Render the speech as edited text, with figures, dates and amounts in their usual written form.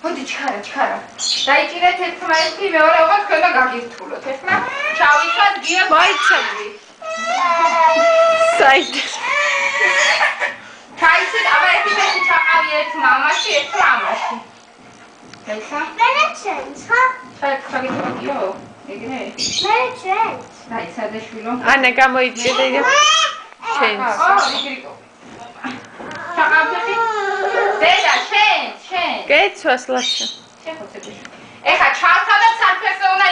მოდი ჩქარა. დაიჭირეთ ერთმანეთი, მეორე ოღონდ თქვენ და გაგირთულოთ. ეხლა ჩავიცვათ გიოს. მოიცადე. საით. ჩაიცით, აბა ერთი ჩაყავი ერთ მამაში, ერთ მამაში. ეხლა? მე ჩვენს, ხო? ჩაგიტოვიო. ეგრე? მე ჩვენს. დაიცადე შვილო. ანა გამოიწედე და ჩვენს. იგრიკო. ჩაყავდი. დედა, შენ. გეცვას ლაშა. შეხოცები. ეხლა ჩავთავდეთ სარფესზე უნდა